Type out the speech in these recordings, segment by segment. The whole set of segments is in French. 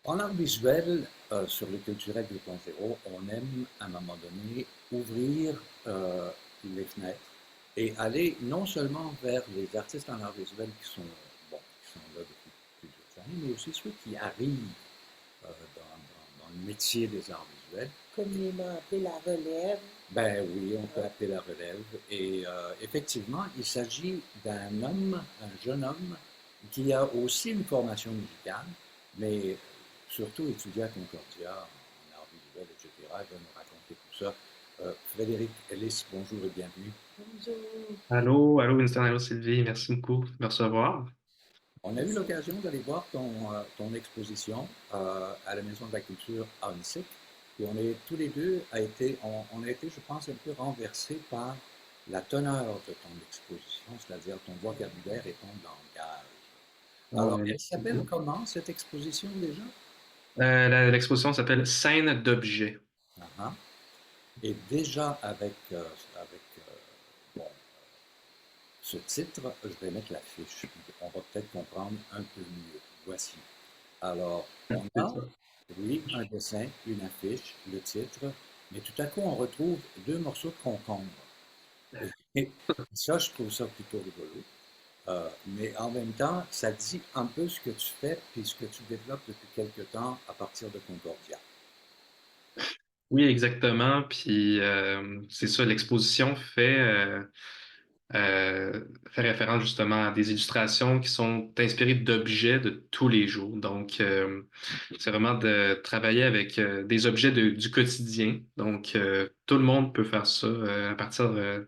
En art visuel, sur le culturel 2.0, on aime à un moment donné ouvrir les fenêtres et aller non seulement vers les artistes en art visuel qui sont là depuis plusieurs années, mais aussi ceux qui arrivent dans le métier des arts visuels. Communément appelé la relève. Ben oui, on peut appeler la relève. Et effectivement, il s'agit d'un homme, un jeune homme, qui a aussi une formation musicale, mais surtout étudié à Concordia en art visuel, etc. Il va nous raconter tout ça. Frédéric Ellis, bonjour et bienvenue. Bonjour. Allô, allô Winston, allô Sylvie, merci beaucoup de me recevoir. On a eu l'occasion d'aller voir ton exposition à la Maison de la Culture à Hunsick. Et on est tous les deux on a été, je pense, un peu renversés par la teneur de ton exposition, c'est-à-dire ton vocabulaire et ton langage. Ah, Alors, ben, elle merci s'appelle beaucoup. comment cette exposition déjà? L'exposition s'appelle Scène d'objets. Ah, ah. Et déjà avec bon, ce titre, je vais mettre l'affiche. On va peut-être comprendre un peu mieux. Voici. Alors, on C'est a, ça. oui, un dessin, une affiche, le titre, mais tout à coup, on retrouve deux morceaux de concombre. Et ça, je trouve ça plutôt rigolo. Mais en même temps, ça dit un peu ce que tu fais puis ce que tu développes depuis quelque temps à partir de Concordia. Oui, exactement. Puis c'est ça, l'exposition fait référence justement à des illustrations qui sont inspirées d'objets de tous les jours. Donc, c'est vraiment de travailler avec des objets du quotidien. Donc, tout le monde peut faire ça à partir de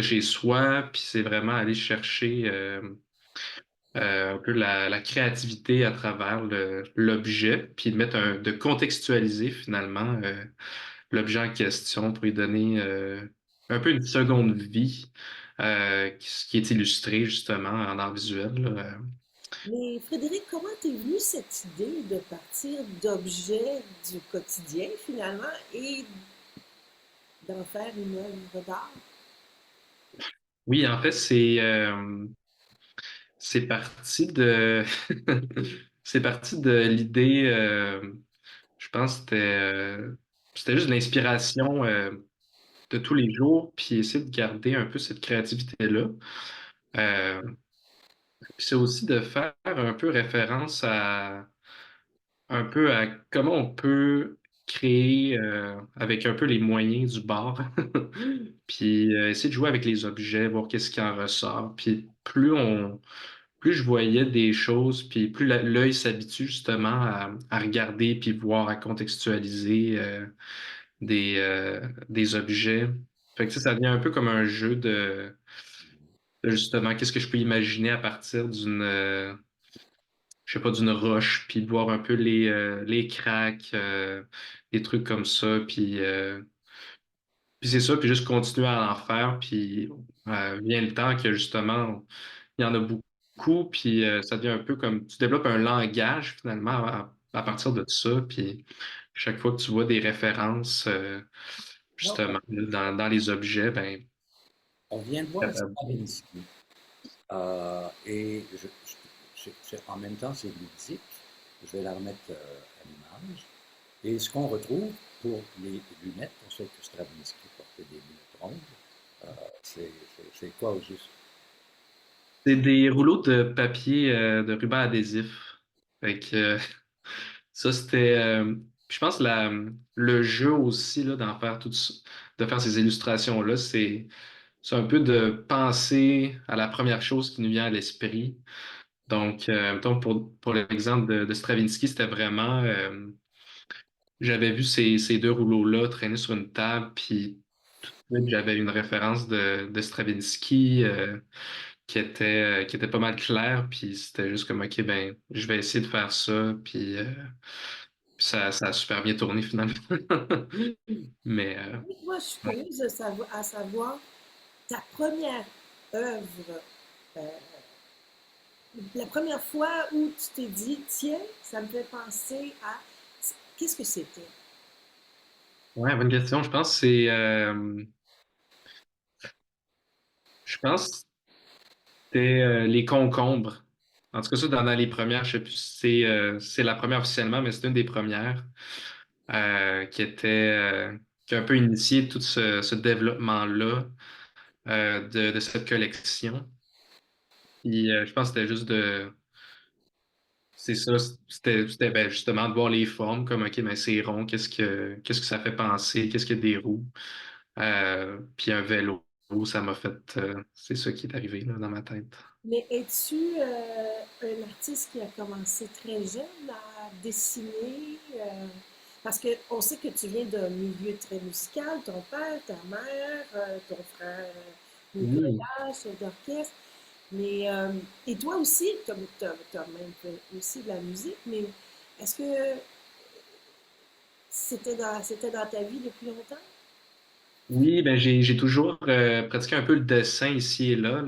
chez soi. Puis c'est vraiment aller chercher un peu la créativité à travers l'objet, puis de contextualiser finalement l'objet en question pour lui donner un peu une seconde vie qui est illustrée justement en art visuel, là. Mais Frédéric, comment t'es venue cette idée de partir d'objets du quotidien finalement et d'en faire une œuvre d'art? Oui, en fait, c'est parti de c'est parti de l'idée, je pense que c'était juste de l'inspiration de tous les jours, puis essayer de garder un peu cette créativité-là. Euh, Puis c'est aussi de faire un peu référence à comment on peut créer avec un peu les moyens du bord, puis essayer de jouer avec les objets, voir qu'est-ce qui en ressort. Puis plus je voyais des choses, puis plus l'œil s'habitue justement à regarder, puis voir, à contextualiser des objets. Fait que ça devient un peu comme un jeu de justement qu'est-ce que je peux imaginer à partir je sais pas, d'une roche, puis de voir un peu les cracks, des trucs comme ça, puis c'est ça, puis juste continuer à en faire, puis vient le temps que justement, il y en a beaucoup, puis ça devient un peu comme, tu développes un langage finalement à partir de ça, puis chaque fois que tu vois des références, Là, justement, dans les objets, ben, on vient de voir capable. Stravinsky. Et en même temps, c'est ludique. Je vais la remettre à l'image. Et ce qu'on retrouve pour les lunettes, pour ceux que Stravinsky portait des lunettes rondes, euh, c'est quoi au juste? C'est des rouleaux de papier, de ruban adhésif. Fait que, ça, c'était, je pense, le jeu aussi, là, d'en faire de faire ces illustrations-là, c'est un peu de penser à la première chose qui nous vient à l'esprit. Donc, mettons, pour l'exemple de Stravinsky, c'était vraiment, j'avais vu ces deux rouleaux-là traîner sur une table, puis j'avais une référence de Stravinsky qui était pas mal claire, puis c'était juste comme, OK, ben, je vais essayer de faire ça, puis ça a super bien tourné finalement. Mais Moi, je suis ouais. curieuse à savoir ta première œuvre, euh, la première fois où tu t'es dit, tiens, ça me fait penser à... Qu'est-ce que c'était? Ouais, bonne question. Je pense que c'était les concombres. En tout cas, ça, dans les premières, je sais plus si c'est la première officiellement, mais c'est une des premières qui qui a un peu initié tout ce développement-là de cette collection. Puis je pense que c'était juste c'est ça, c'était ben, justement de voir les formes, comme, OK, mais c'est rond, qu'est-ce que ça fait penser, qu'est-ce qu'il y a des roues. Puis un vélo, ça m'a fait, c'est ça qui est arrivé là, dans ma tête. Mais es-tu un artiste qui a commencé très jeune à dessiner? Parce qu'on sait que tu viens d'un milieu très musical, ton père, ta mère, ton frère Oui. Nicolas, chef d'orchestre. Mais, et toi aussi, comme tu as même fait aussi de la musique, mais est-ce que c'était dans ta vie depuis longtemps? Oui, ben j'ai toujours pratiqué un peu le dessin ici et là,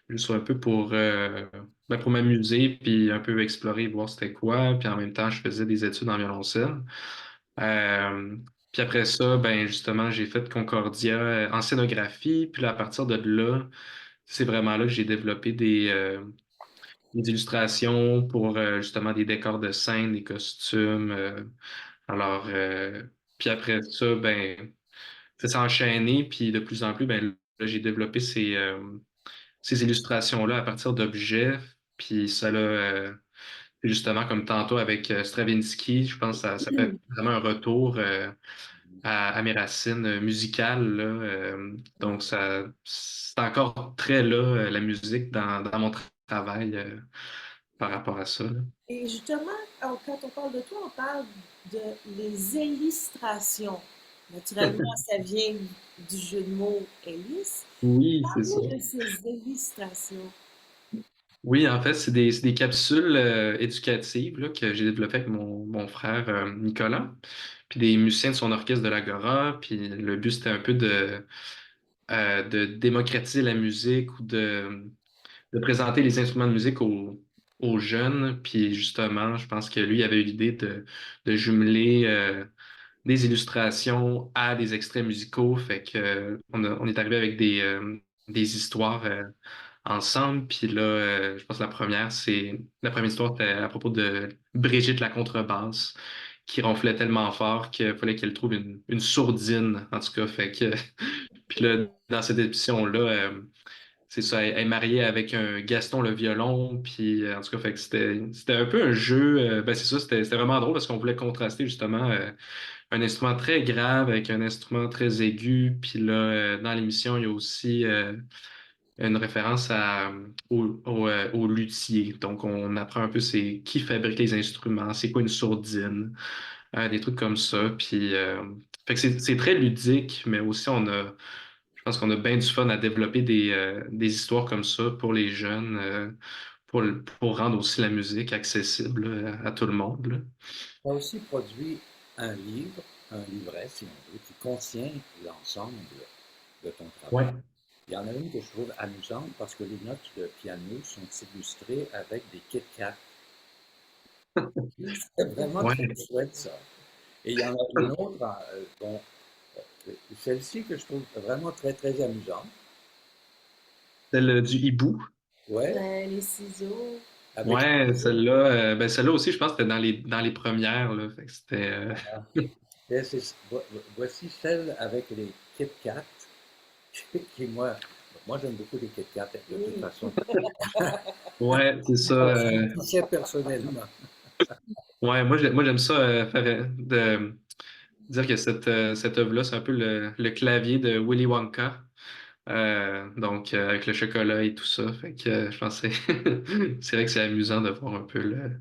juste un peu pour m'amuser, puis un peu explorer, voir c'était quoi. Puis en même temps, je faisais des études en violoncelle. Euh, Puis après ça, ben justement, j'ai fait Concordia en scénographie. Puis là, à partir de là, c'est vraiment là que j'ai développé des illustrations pour justement des décors de scène, des costumes. Alors, puis après ça, ben ça s'est enchaîné, puis de plus en plus, ben, là, j'ai développé ces illustrations-là à partir d'objets, puis ça l'a, justement, comme tantôt avec Stravinsky, je pense que ça fait vraiment un retour à mes racines musicales, là, donc ça, c'est encore très là, la musique dans mon travail par rapport à ça, là. Et justement, quand on parle de toi, on parle de les illustrations. Naturellement, ça vient du jeu de mots hélice. Oui, c'est ça. Parle-nous de ces illustrations. Oui, en fait, c'est des capsules éducatives là, que j'ai développées avec mon frère Nicolas, puis des musiciens de son orchestre de l'Agora. Puis le but, c'était un peu de démocratiser la musique ou de présenter les instruments de musique aux jeunes. Puis justement, je pense que lui avait eu l'idée de jumeler des illustrations à des extraits musicaux. Fait que, on est arrivé avec des histoires ensemble. Puis là, je pense que la première histoire, c'était à propos de Brigitte la contrebasse, qui ronflait tellement fort qu'il fallait qu'elle trouve une sourdine, en tout cas. Fait que, puis là, dans cette émission-là, c'est ça, elle est mariée avec un Gaston le violon, puis en tout cas, fait que c'était un peu un jeu, ben c'est ça, c'était vraiment drôle parce qu'on voulait contraster justement un instrument très grave avec un instrument très aigu, puis là, dans l'émission, il y a aussi une référence au luthier. Donc, on apprend un peu c'est qui fabrique les instruments, c'est quoi une sourdine, des trucs comme ça. Puis, fait que c'est très ludique, mais aussi je pense qu'on a bien du fun à développer des histoires comme ça pour les jeunes, pour rendre aussi la musique accessible à tout le monde, là. Tu as aussi produit un livre, un livret, si on veut, qui contient l'ensemble de ton travail. Ouais. Il y en a une que je trouve amusante parce que les notes de piano sont illustrées avec des Kit Kat. C'est vraiment très Ouais. chouette ça. Et il y en a une autre, celle-ci que je trouve vraiment très très amusante. Celle du hibou. Ouais, Les ciseaux. avec Ouais, celle-là, ben celle-là aussi, je pense que c'était dans les premières, là. Fait que c'était, voici celle avec les Kit Kat, qui moi j'aime beaucoup les Kit Kat de toute Oui. façon. ouais, c'est ça. Ça me touchait personnellement. Ouais, moi j'aime ça, de dire que cette œuvre-là, c'est un peu le clavier de Willy Wonka. Donc, avec le chocolat et tout ça. Fait que je pense que c'est c'est vrai que c'est amusant de voir un peu le.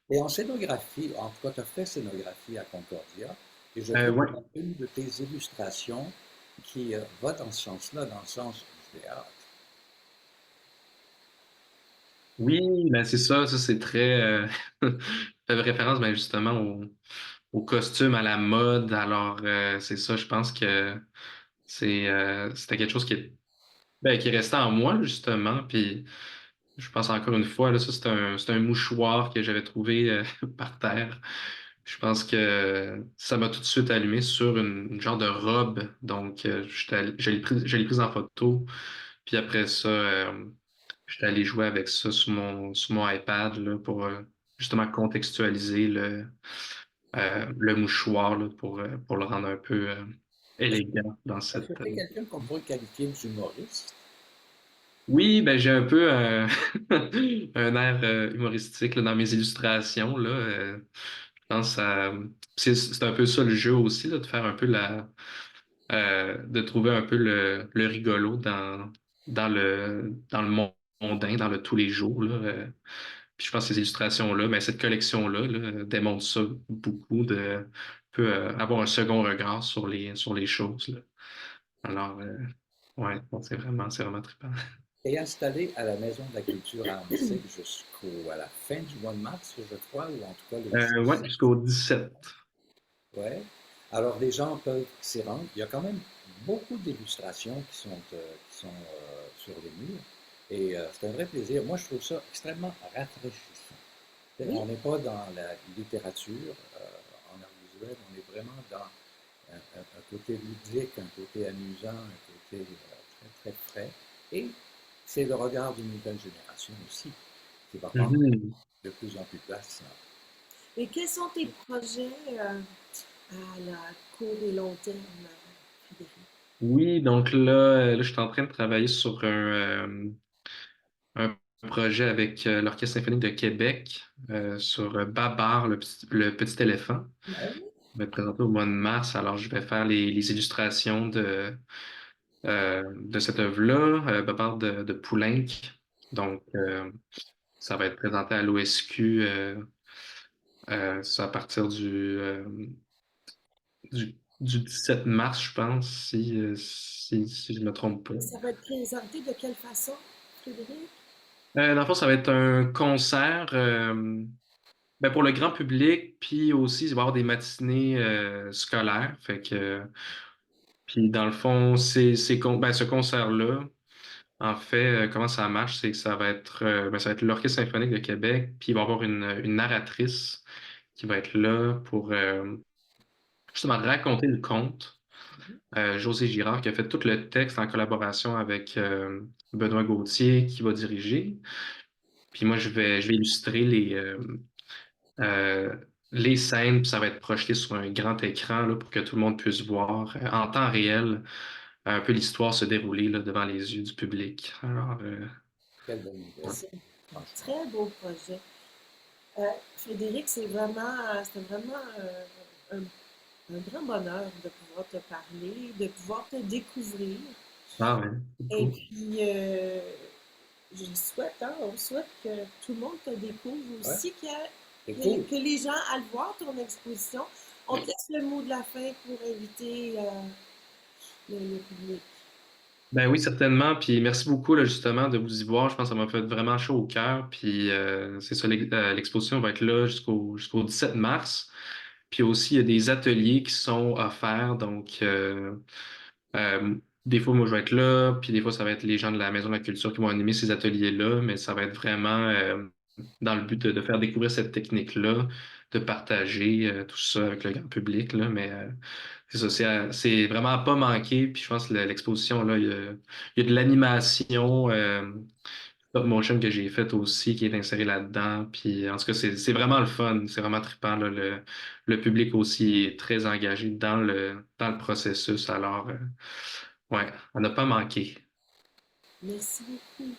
Et en scénographie, en tout cas, tu as fait scénographie à Concordia, et je trouve Ouais. qu'il y a une de tes illustrations qui va dans ce sens-là, dans le sens du théâtre. Oui, ben c'est ça, c'est très. Ça fait référence ben, justement au costume, à la mode. Alors, c'est ça, je pense que c'était quelque chose qui est resté en moi, justement. Puis, je pense encore une fois, là, ça, c'est un mouchoir que j'avais trouvé par terre. Je pense que ça m'a tout de suite allumé sur une genre de robe. Donc, je l'ai prise en photo. Puis après ça, J'étais allé jouer avec ça sur mon iPad là, pour justement contextualiser le mouchoir là, pour le rendre un peu élégant dans Est-ce que cette. tu es quelqu'un qu'on pourrait qualifier d'humoriste? Oui, ben j'ai un peu un air humoristique là, dans mes illustrations là. Je pense à c'est un peu ça le jeu aussi là, de faire un peu de trouver un peu le rigolo dans le mondain, dans le tous les jours là. Puis je pense que ces illustrations-là, ben, cette collection-là là, démontre ça beaucoup de peut avoir un second regard sur les choses là. Alors ouais, bon, c'est vraiment trippant. Et installé à la Maison de la Culture à Amsec jusqu'à la fin du mois de mars, je crois, ou en tout cas le Ouais, 17. jusqu'au 17. Ouais. Alors les gens peuvent s'y rendre. Il y a quand même beaucoup d'illustrations qui sont sur les murs. Et c'est un vrai plaisir. Moi, je trouve ça extrêmement rafraîchissant. Oui, On n'est pas dans la littérature en art visuel, on est vraiment dans un côté ludique, un côté amusant, un côté très, très frais. Et c'est le regard d'une nouvelle génération aussi qui va prendre Mhm. de plus en plus place. et quels sont tes projets à la court et long terme, Frédéric? Oui, donc là, je suis en train de travailler sur un projet avec l'Orchestre symphonique de Québec sur Babar, le petit éléphant. Ouais. Je vais être présenté au mois de mars, alors je vais faire les illustrations de cette œuvre-là, Babar de Poulenc. Donc, ça va être présenté à l'OSQ ça à partir du 17 mars, je pense, si je ne me trompe pas. Et ça va être présenté de quelle façon, Frédéric? Dans le fond, ça va être un concert ben, pour le grand public, puis aussi, il va y avoir des matinées scolaires. Fait que, puis dans le fond, ben, ce concert-là, en fait, comment ça marche, c'est que ben, ça va être l'Orchestre symphonique de Québec, puis il va y avoir une narratrice qui va être là pour justement raconter le conte. José Girard, qui a fait tout le texte en collaboration avec Benoît Gauthier, qui va diriger. Puis moi, je vais illustrer euh, les scènes, puis ça va être projeté sur un grand écran là, pour que tout le monde puisse voir en temps réel un peu l'histoire se dérouler là, devant les yeux du public. Alors, Quelle bonne idée, C'est un franchement. très beau projet. Frédéric, c'est vraiment un grand bonheur de pouvoir te parler, de pouvoir te découvrir. ah ouais, c'est Et cool. puis, je souhaite, hein, on souhaite que tout le monde te découvre Ouais, aussi, c'est cool. que les gens aillent voir ton exposition. On te laisse le mot de la fin pour inviter le public. Ben oui, certainement. Puis merci beaucoup là, justement de vous y voir. Je pense que ça m'a fait vraiment chaud au cœur. Puis c'est ça, l'exposition va être là jusqu'au 17 mars. Puis aussi, il y a des ateliers qui sont offerts. Donc, des fois, moi, je vais être là. Puis des fois, ça va être les gens de la Maison de la Culture qui vont animer ces ateliers-là. Mais ça va être vraiment dans le but de faire découvrir cette technique-là, de partager tout ça avec le grand public. Là. Mais c'est ça, c'est vraiment à pas manquer. Puis je pense que l'exposition, là, il y a de l'animation stop motion que j'ai faite aussi qui est insérée là-dedans. Puis en tout cas, c'est vraiment le fun. C'est vraiment trippant. Là. Le public aussi est très engagé dans le processus. Alors, ouais, on n'a pas manqué. Merci beaucoup.